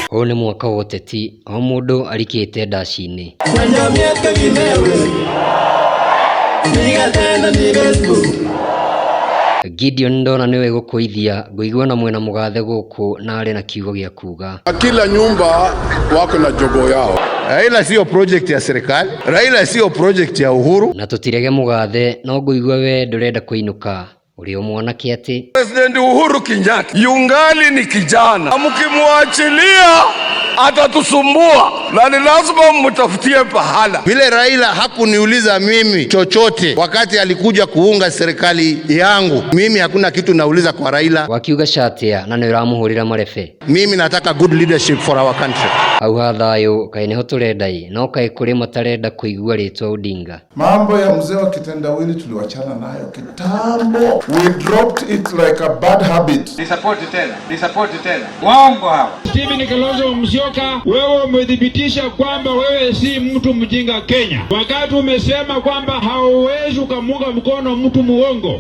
Huu ni mwaka wa Uteti, o mundu arikite Ndaci-ini. Gideon ndona niwe gukuithia nguigua na mwena mugathe guku na ari na kiugo gia kuuga. Kila nyumba wako na jogo yao. Raila sio project ya serikali, Raila sio project ya Uhuru. Na tutirege mugathe no nguigua we ndurenda kuinuka. Uri mwanake ati President Uhuru Kenyatta yungali ni kijana, mkimwachilia atatusumbua na ni lazima mtafutie pahala. Vile Raila hakuniuliza mimi chochote wakati alikuja kuunga serikali yangu, mimi hakuna kitu nauliza kwa Raila. Wakiuga shatia na niramuhurira marefe. Mimi nataka good leadership for our country. Au hathayo kaine ho turendai no kai kuri matarenda kuigua ritwa Odinga. Mambo ya mzee wa kitendawili tuliwachana nayo kitambo. We dropped it like a bad habit. Disappoint tena. Waongo hao. Stephen KALONZO Musyoka, wewe umedhibitisha kwamba wewe si mtu mjinga Kenya. Wakati umesema kwamba hauwezi ukamunga mkono mtu muongo.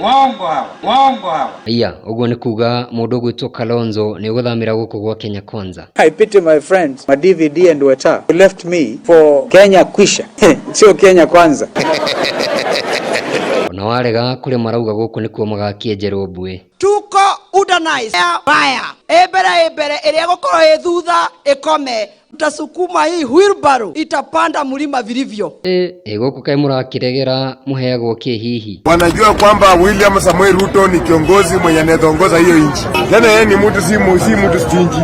Waongo hao. Iya, uguo ni kuuga mundu gwitwo KALONZO ni guthamira guku gwa Kenya Kwanza. I pity my friends, my DVD and Weta, who left me for Kenya Kwisha. Sio Kenya Kwanza. Ona warega kuri marauga guku nikuo magakie njeru mbue. Tuko udanize baya ebere ere gukoro thutha ikome utasukuma hii wheelbarrow itapanda mlima vilivyo. Guku kai murakiregera muheagwo kihihi. Wanajua kwamba William Samoei Ruto ni kiongozi mwenye anaongoza hiyo nchi. Tena yeye ni mtu si mtu stingi.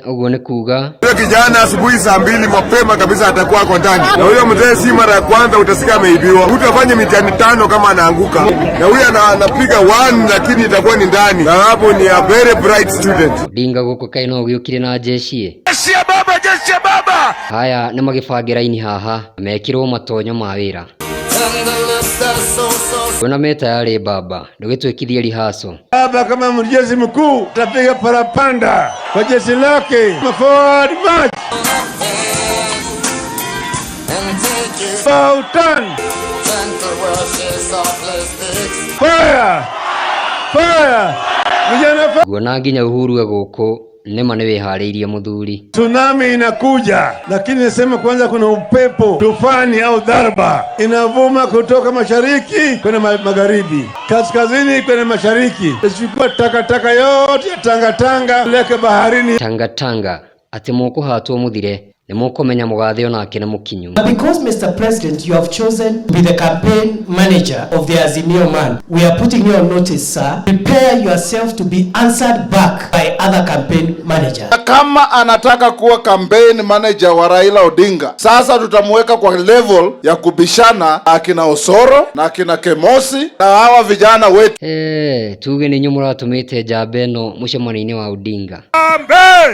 Uguo ni kuuga huyo kijana asubuhi saa 2 mapema kabisa atakuwa kwa ndani. Na huyo mzee si mara ya kwanza utasikia ameibiwa. Utafanya mitihani 5 kama anaanguka. Na huyo anapiga 1 lakini itakuwa ni ndani. Na hapo ni a very bright student. Odinga guku kai no giukire na jeshi. Jeshi ya baba. Haya ni magibangira ini haha mekirwo matonyo ma wira. Kuna meta yale baba ndugitwikithie rihaso. Baba kama mjeshi mkuu tapiga parapanda kwa jeshi lake. Forward march. Sultan. Fire. Guona nginya Uhuru guku nema ni wihariirie muthuri. Tsunami inakuja, lakini nasema kwanza kuna upepo, tufani au dharba inavuma kutoka mashariki kwenda magharibi, kaskazini kwenda mashariki. Chukua takataka yote ya Tanga leke baharini. Tanga ati mukuhatwo muthire Menya mugathe onake ni mukinyu. Because Mr. President, you have chosen to be the campaign manager of the AZIMIO man, we are putting you on notice, sir. Prepare yourself to be answered back by other campaign managers. Kama anataka kuwa campaign manager wa Raila Odinga, sasa tutamweka kwa level ya kubishana akina Osoro na akina Kemosi na hawa vijana wetu. Tuge ni nyumura tumite jabeno mushemani wa Odinga.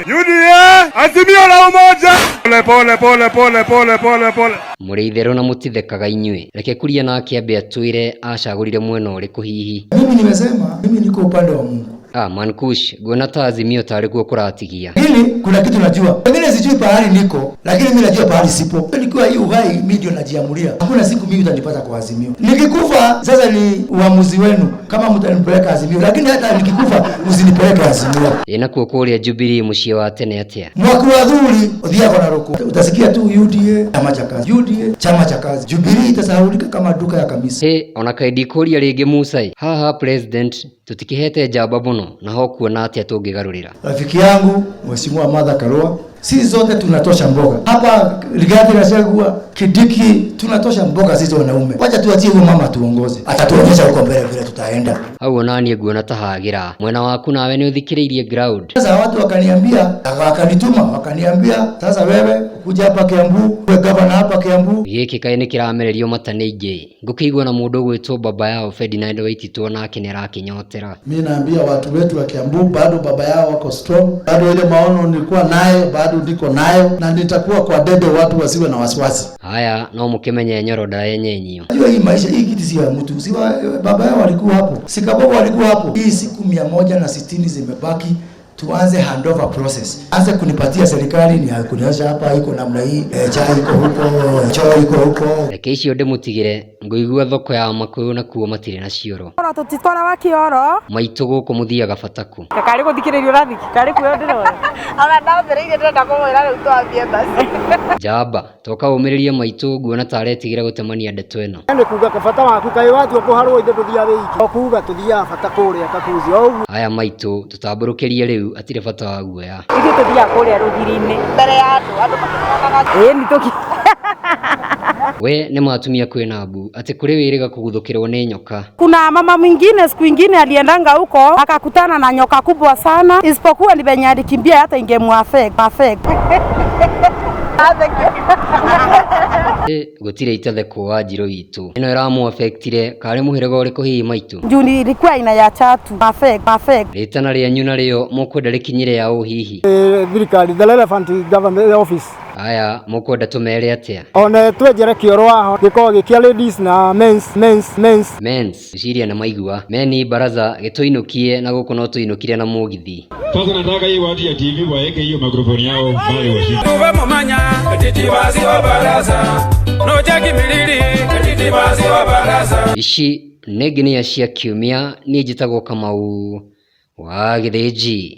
UDA AZIMIO la umoja. Pole. Mureithero na mutithekaga inywe. Reke kuria na akiambe atwire acagurire mwena uriku hihi. Mimi nimesema mimi niko upande wa Mungu. Mankush, guona ta AZIMIO tari kuo kuratigia. Hili kuna kitu najua. Pengine sijui pahali niko, lakini mimi najua pahali sipo. Nikiwa hii uhai mimi ndio najiamulia. Hakuna siku mimi utanipata kwa AZIMIO. Nikikufa sasa ni uamuzi wenu kama mtanipeleka AZIMIO, lakini hata nikikufa msinipeleke AZIMIO. Ina kuo kuria Jubilee mushie wa tene atia. Mwaku wa dhuri uthia kona ruku. Utasikia tu UDA chama cha kazi. UDA chama cha kazi. Jubilee itasahaulika kama duka ya kamisa. Ona kaidi kuria ringi MUCII. Haha president tutikihete jaba muno na ho kuona atia tungigarurira. Rafiki yangu Mheshimiwa Martha Karua, sisi zote tunatosha mboga. Hapa Rigathi Gachagua, Kidiki tunatosha mboga sisi wanaume. Wacha tuachie huyo mama tuongoze. Atatuonyesha huko mbele vile tutaenda. Au nani guona tahagira. Mwena waku nawe ni uthikiriirie ground. Sasa watu wakaniambia, wakaniambia sasa wewe kuja hapa Kiambu, wewe gavana hapa Kiambu. Giki kaine kiramererio mataneije. Ngukigwa na mundu gwitwo baba yao Ferdinand Waititwo nake ni arakinyotera. Mimi naambia watu wetu wa Kiambu bado baba yao wako strong. Bado ile maono nilikuwa nayo, bado niko nayo na nitakuwa kwa debe, watu wasiwe na wasiwasi. Haya no mukimenya nyoroda yenyenyio. Hiyo hii maisha hii kitu si ya mtu. Si baba yao walikuwa hapo. Si kababa walikuwa hapo. Hii siku 160 zimebaki tuanze handover process. Anza kunipatia serikali ni kuniacha hapa iko namna hii, chai iko huko, choo iko huko. Reke icio ndimutigire nguigua thoko ya makuyu na kuo matire na cioro. Ora tutitwara wakioro. Maitu guku muthiaga bataku. Kakari guthikiririo rathiki, kari kuyo ndirora. Ona ndabereire ndenda kumwira riu twambie basi. Jamba, toka umiririe maitu guona taretigire gutemania ndeto eno. Ni kuga kabata waku kai watu kuharwo inde tuthia wiki. Kuuga tuthia bata kuria kakuzi ogu. Aya maitu tutamburukirie riu atire bata wa guoya. Ithu tuthia kuria rugiri-ini. Mbere ya andu. Ni toki. We ni matumia kwina mbu ati kuri wiriga kuguthukirwo ni nyoka. Kuna mama mwingine siku nyingine aliendanga huko akakutana na nyoka kubwa sana, isipokuwa ni venye alikimbia hata ingemuaffect. Gutire itathe kwa njiro witu ino iramu affectire kare muhirego uri kuhi maitu juni ilikuwa ina ya chatu perfect ritana ria nyuna rio mukwenda rikinyire ya uhihi thirikari the relevant government office. Aya mukwenda tumere atia ona twejere kioro aho giko gikia ladies na men's ciria na maigua meni baraza gituinukie na guku no tuinukire na mugithi. Sasa nataka hii watu ya TV waeke hiyo microphone yao bali washike. Tuva momanya titibazi wa baraza no jagi milili titibazi wa baraza. Ici nĩ nginya cia kiumia, niĩ njĩtagwo Kamau wa Gĩthĩnji.